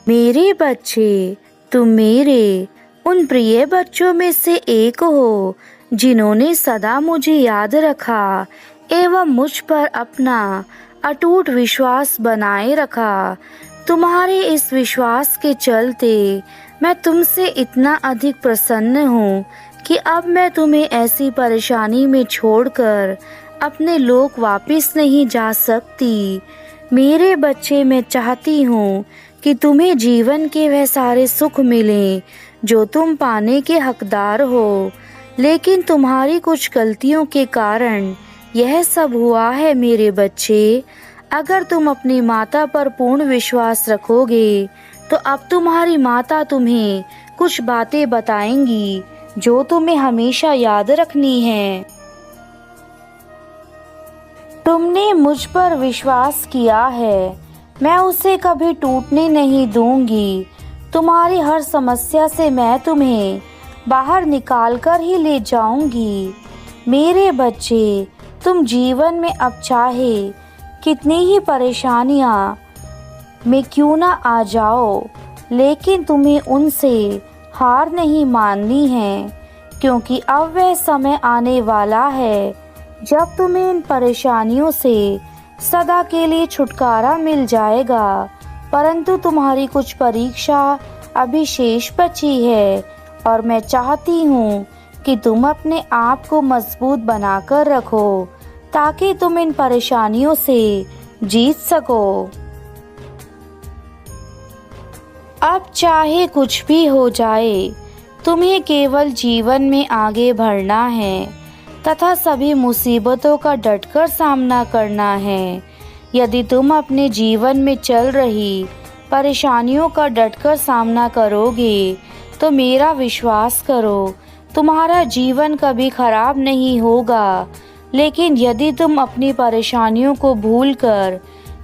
मेरे बच्चे, तुम मेरे उन प्रिय बच्चों में से एक हो जिन्होंने सदा मुझे याद रखा एवं मुझ पर अपना अटूट विश्वास बनाए रखा। तुम्हारे इस विश्वास के चलते मैं तुमसे इतना अधिक प्रसन्न हूँ कि अब मैं तुम्हें ऐसी परेशानी में छोड़कर अपने लोक वापस नहीं जा सकती। मेरे बच्चे, मैं चाहती हूँ कि तुम्हें जीवन के वह सारे सुख मिलें जो तुम पाने के हकदार हो, लेकिन तुम्हारी कुछ गलतियों के कारण यह सब हुआ है। मेरे बच्चे, अगर तुम अपनी माता पर पूर्ण विश्वास रखोगे तो अब तुम्हारी माता तुम्हें कुछ बातें बताएंगी जो तुम्हें हमेशा याद रखनी है। तुमने मुझ पर विश्वास किया है, मैं उसे कभी टूटने नहीं दूंगी। तुम्हारी हर समस्या से मैं तुम्हें बाहर निकाल कर ही ले जाऊंगी। मेरे बच्चे, तुम जीवन में अब चाहे कितनी ही परेशानियां में क्यों ना आ जाओ, लेकिन तुम्हें उनसे हार नहीं माननी है, क्योंकि अब वह समय आने वाला है जब तुम्हें इन परेशानियों से सदा के लिए छुटकारा मिल जाएगा। परंतु तुम्हारी कुछ परीक्षा अभी शेष बची है और मैं चाहती हूँ कि तुम अपने आप को मजबूत बनाकर रखो ताकि तुम इन परेशानियों से जीत सको। अब चाहे कुछ भी हो जाए, तुम्हें केवल जीवन में आगे बढ़ना है तथा सभी मुसीबतों का डटकर सामना करना है। यदि तुम अपने जीवन में चल रही परेशानियों का डटकर सामना करोगे तो मेरा विश्वास करो, तुम्हारा जीवन कभी खराब नहीं होगा। लेकिन यदि तुम अपनी परेशानियों को भूलकर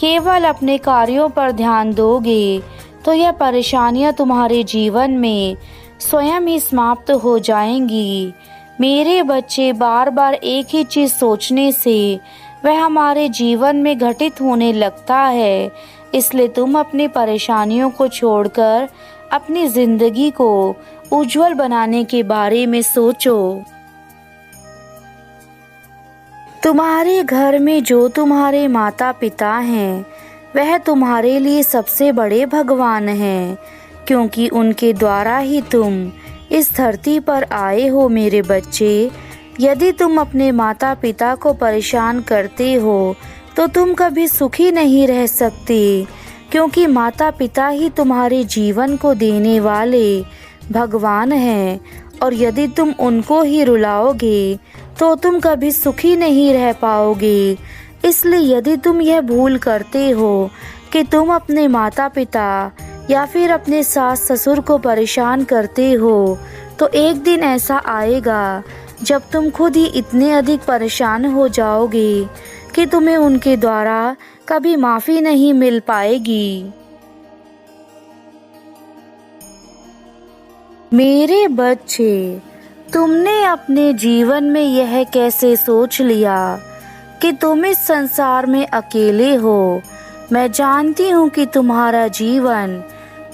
केवल अपने कार्यों पर ध्यान दोगे तो यह परेशानियां तुम्हारे जीवन में स्वयं ही समाप्त हो जाएंगी। मेरे बच्चे, बार बार एक ही चीज सोचने से वह हमारे जीवन में घटित होने लगता है। इसलिए तुम अपनी परेशानियों को छोड़कर अपनी जिंदगी को उज्जवल बनाने के बारे में सोचो। तुम्हारे घर में जो तुम्हारे माता पिता हैं, वह तुम्हारे लिए सबसे बड़े भगवान हैं, क्योंकि उनके द्वारा ही तुम इस धरती पर आए हो। मेरे बच्चे, यदि तुम अपने माता पिता को परेशान करते हो तो तुम कभी सुखी नहीं रह सकते, क्योंकि माता पिता ही तुम्हारे जीवन को देने वाले भगवान हैं। और यदि तुम उनको ही रुलाओगे तो तुम कभी सुखी नहीं रह पाओगे। इसलिए यदि तुम यह भूल करते हो कि तुम अपने माता पिता या फिर अपने सास ससुर को परेशान करते हो तो एक दिन ऐसा आएगा जब तुम खुद ही इतने अधिक परेशान हो जाओगे कि तुम्हें उनके द्वारा कभी माफ़ी नहीं मिल पाएगी। मेरे बच्चे, तुमने अपने जीवन में यह कैसे सोच लिया कि तुम इस संसार में अकेले हो। मैं जानती हूँ कि तुम्हारा जीवन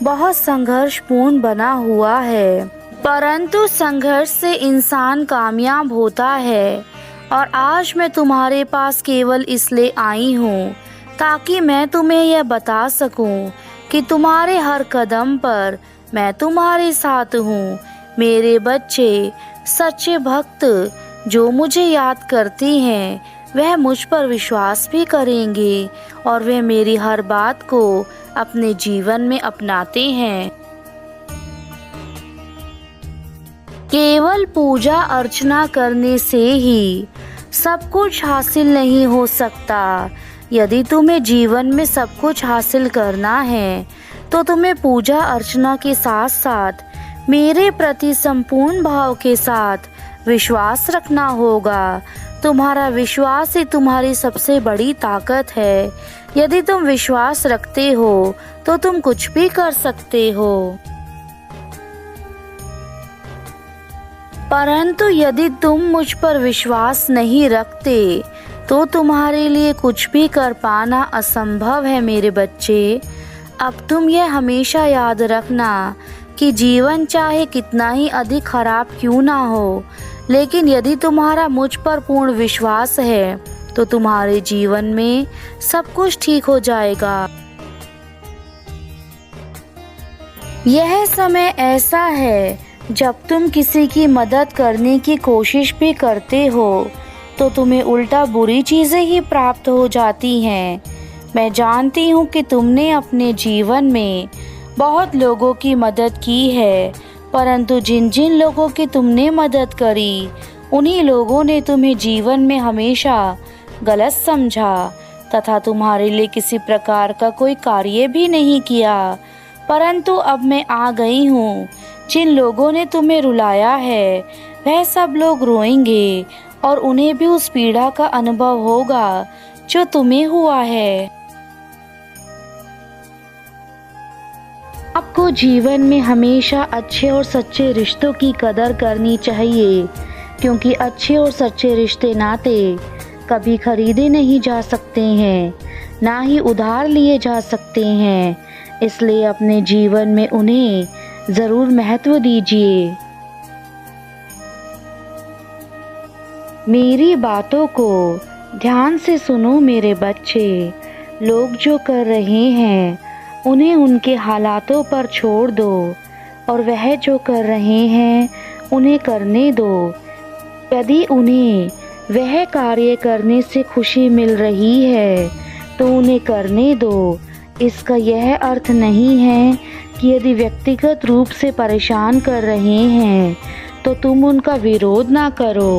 बहुत संघर्षपूर्ण बना हुआ है, परंतु संघर्ष से इंसान कामयाब होता है। और आज मैं तुम्हारे पास केवल इसलिए आई हूँ ताकि मैं तुम्हें यह बता सकूं कि तुम्हारे हर कदम पर मैं तुम्हारे साथ हूँ। मेरे बच्चे, सच्चे भक्त जो मुझे याद करते हैं वह मुझ पर विश्वास भी करेंगे और वह मेरी हर बात को अपने जीवन में अपनाते हैं। केवल पूजा अर्चना करने से ही सब कुछ हासिल नहीं हो सकता। यदि तुम्हें जीवन में सब कुछ हासिल करना है तो तुम्हें पूजा अर्चना के साथ साथ मेरे प्रति संपूर्ण भाव के साथ विश्वास रखना होगा। तुम्हारा विश्वास ही तुम्हारी सबसे बड़ी ताकत है। यदि तुम विश्वास रखते हो तो तुम कुछ भी कर सकते हो, परंतु यदि तुम मुझ पर विश्वास नहीं रखते तो तुम्हारे लिए कुछ भी कर पाना असंभव है। मेरे बच्चे, अब तुम यह हमेशा याद रखना कि जीवन चाहे कितना ही अधिक खराब क्यों ना हो, लेकिन यदि तुम्हारा मुझ पर पूर्ण विश्वास है तो तुम्हारे जीवन में सब कुछ ठीक हो जाएगा। यह समय ऐसा है जब तुम किसी की मदद करने की कोशिश भी करते हो तो तुम्हें उल्टा बुरी चीज़ें ही प्राप्त हो जाती हैं। मैं जानती हूँ कि तुमने अपने जीवन में बहुत लोगों की मदद की है, परंतु जिन जिन लोगों की तुमने मदद करी उन्हीं लोगों ने तुम्हें जीवन में हमेशा गलत समझा तथा तुम्हारे लिए किसी प्रकार का कोई कार्य भी नहीं किया। परंतु अब मैं आ गई हूँ। जिन लोगों ने तुम्हें रुलाया है वह सब लोग रोएंगे और उन्हें भी उस पीड़ा का अनुभव होगा जो तुम्हें हुआ है। आपको जीवन में हमेशा अच्छे और सच्चे रिश्तों की कदर करनी चाहिए, क्योंकि अच्छे और सच्चे रिश्ते नाते कभी खरीदे नहीं जा सकते हैं, ना ही उधार लिए जा सकते हैं। इसलिए अपने जीवन में उन्हें ज़रूर महत्व दीजिए। मेरी बातों को ध्यान से सुनो मेरे बच्चे। लोग जो कर रहे हैं उन्हें उनके हालातों पर छोड़ दो और वह जो कर रहे हैं उन्हें करने दो। यदि उन्हें वह कार्य करने से खुशी मिल रही है तो उन्हें करने दो। इसका यह अर्थ नहीं है कि यदि व्यक्तिगत रूप से परेशान कर रहे हैं तो तुम उनका विरोध ना करो।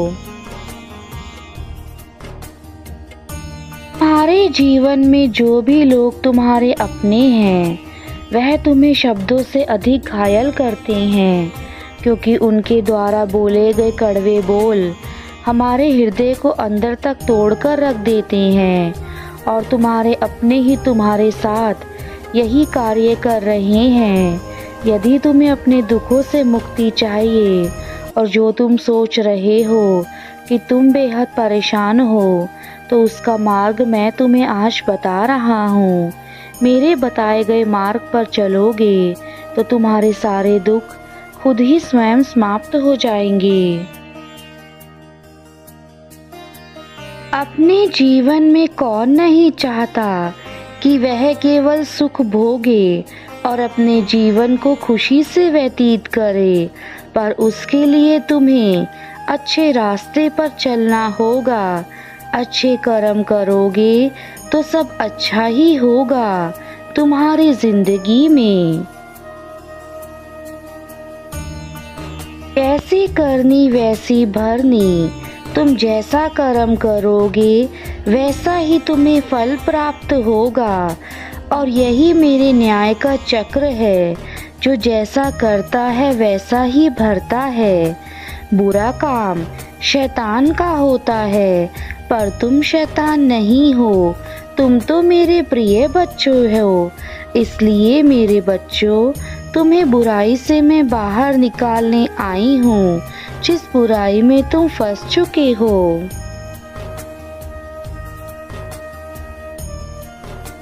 तुम्हारे जीवन में जो भी लोग तुम्हारे अपने हैं वह तुम्हें शब्दों से अधिक घायल करते हैं, क्योंकि उनके द्वारा बोले गए कड़वे बोल हमारे हृदय को अंदर तक तोड़कर रख देते हैं। और तुम्हारे अपने ही तुम्हारे साथ यही कार्य कर रहे हैं। यदि तुम्हें अपने दुखों से मुक्ति चाहिए और जो तुम सोच रहे हो कि तुम बेहद परेशान हो तो उसका मार्ग मैं तुम्हें आज बता रहा हूँ। मेरे बताए गए मार्ग पर चलोगे तो तुम्हारे सारे दुख खुद ही स्वयं समाप्त हो जाएंगे। अपने जीवन में कौन नहीं चाहता कि वह केवल सुख भोगे और अपने जीवन को खुशी से व्यतीत करे, पर उसके लिए तुम्हें अच्छे रास्ते पर चलना होगा। अच्छे कर्म करोगे तो सब अच्छा ही होगा तुम्हारी जिंदगी में। कैसी करनी वैसी भरनी। तुम जैसा कर्म करोगे वैसा ही तुम्हें फल प्राप्त होगा। और यही मेरे न्याय का चक्र है, जो जैसा करता है वैसा ही भरता है। बुरा काम शैतान का होता है, पर तुम शैतान नहीं हो। तुम तो मेरे प्रिय बच्चों हो। इसलिए मेरे बच्चों, तुम्हें बुराई से मैं बाहर निकालने आई हूँ, जिस बुराई में तुम फंस चुके हो।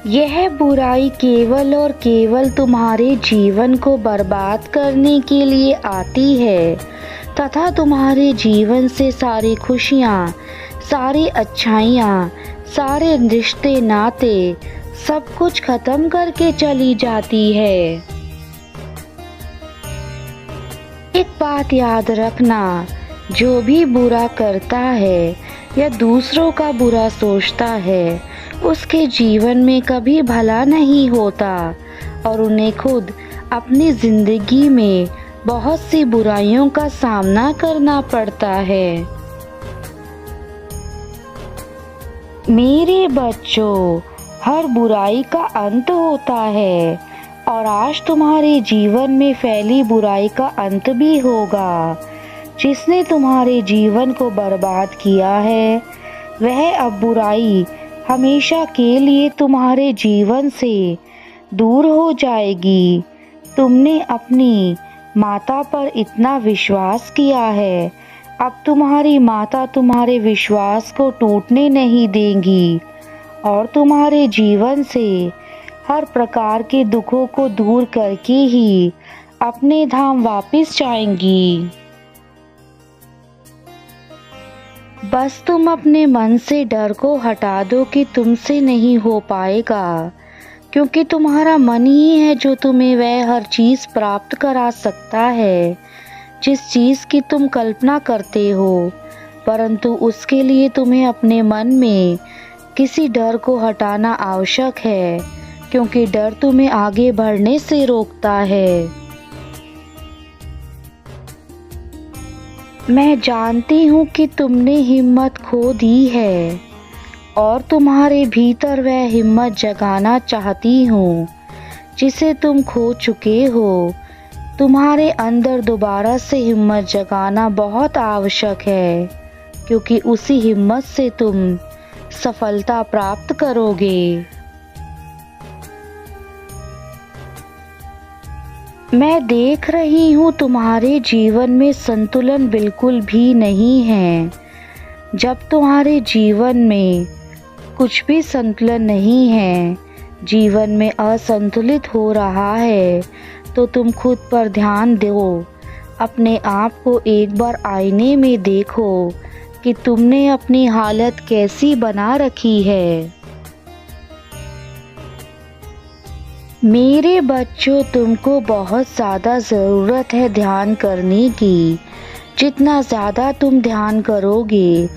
यह बुराई केवल और केवल तुम्हारे जीवन को बर्बाद करने के लिए आती है तथा तुम्हारे जीवन से सारी खुशियाँ, सारी अच्छाइयाँ, सारे रिश्ते नाते सब कुछ खत्म करके चली जाती है। एक बात याद रखना, जो भी बुरा करता है या दूसरों का बुरा सोचता है उसके जीवन में कभी भला नहीं होता और उन्हें खुद अपनी जिंदगी में बहुत सी बुराइयों का सामना करना पड़ता है। मेरे बच्चों, हर बुराई का अंत होता है और आज तुम्हारे जीवन में फैली बुराई का अंत भी होगा। जिसने तुम्हारे जीवन को बर्बाद किया है वह अब बुराई हमेशा के लिए तुम्हारे जीवन से दूर हो जाएगी। तुमने अपनी माता पर इतना विश्वास किया है, अब तुम्हारी माता तुम्हारे विश्वास को टूटने नहीं देंगी और तुम्हारे जीवन से हर प्रकार के दुखों को दूर करके ही अपने धाम वापस जाएंगी। बस तुम अपने मन से डर को हटा दो कि तुमसे नहीं हो पाएगा, क्योंकि तुम्हारा मन ही है जो तुम्हें वह हर चीज़ प्राप्त करा सकता है जिस चीज़ की तुम कल्पना करते हो। परंतु उसके लिए तुम्हें अपने मन में किसी डर को हटाना आवश्यक है, क्योंकि डर तुम्हें आगे बढ़ने से रोकता है। मैं जानती हूँ कि तुमने हिम्मत खो दी है और तुम्हारे भीतर वह हिम्मत जगाना चाहती हूँ जिसे तुम खो चुके हो। तुम्हारे अंदर दोबारा से हिम्मत जगाना बहुत आवश्यक है, क्योंकि उसी हिम्मत से तुम सफलता प्राप्त करोगे। मैं देख रही हूँ तुम्हारे जीवन में संतुलन बिल्कुल भी नहीं है। जब तुम्हारे जीवन में कुछ भी संतुलन नहीं है, जीवन में असंतुलित हो रहा है, तो तुम खुद पर ध्यान दो। अपने आप को एक बार आईने में देखो कि तुमने अपनी हालत कैसी बना रखी है। मेरे बच्चों, तुमको बहुत ज़्यादा ज़रूरत है ध्यान करने की। जितना ज़्यादा तुम ध्यान करोगे,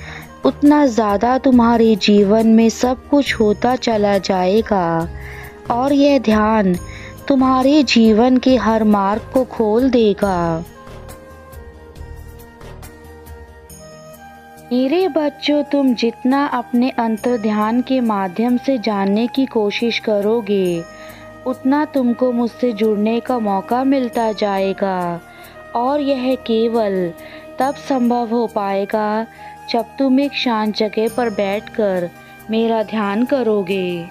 उतना ज़्यादा तुम्हारे जीवन में सब कुछ होता चला जाएगा और यह ध्यान तुम्हारे जीवन के हर मार्ग को खोल देगा। मेरे बच्चों, तुम जितना अपने अंतर ध्यान के माध्यम से जानने की कोशिश करोगे, उतना तुमको मुझसे जुड़ने का मौका मिलता जाएगा। और यह केवल तब संभव हो पाएगा जब तुम एक शांत जगह पर बैठकर मेरा ध्यान करोगे।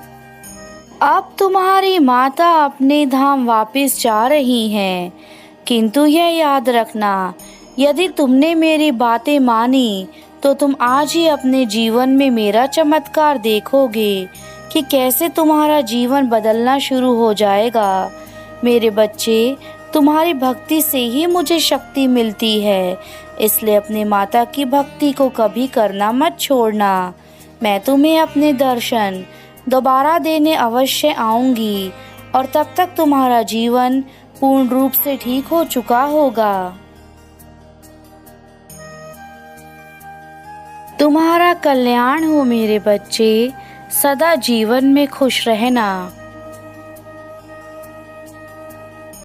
अब तुम्हारी माता अपने धाम वापस जा रही हैं, किंतु यह याद रखना, यदि तुमने मेरी बातें मानी तो तुम आज ही अपने जीवन में मेरा चमत्कार देखोगे कि कैसे तुम्हारा जीवन बदलना शुरू हो जाएगा। मेरे बच्चे, तुम्हारी भक्ति से ही मुझे शक्ति मिलती है, इसलिए अपने माता की भक्ति को कभी करना मत छोड़ना। मैं तुम्हें अपने दर्शन दोबारा देने अवश्य आऊंगी और तब तक तुम्हारा जीवन पूर्ण रूप से ठीक हो चुका होगा। तुम्हारा कल्याण हो मेरे बच्चे। सदा जीवन में खुश रहना।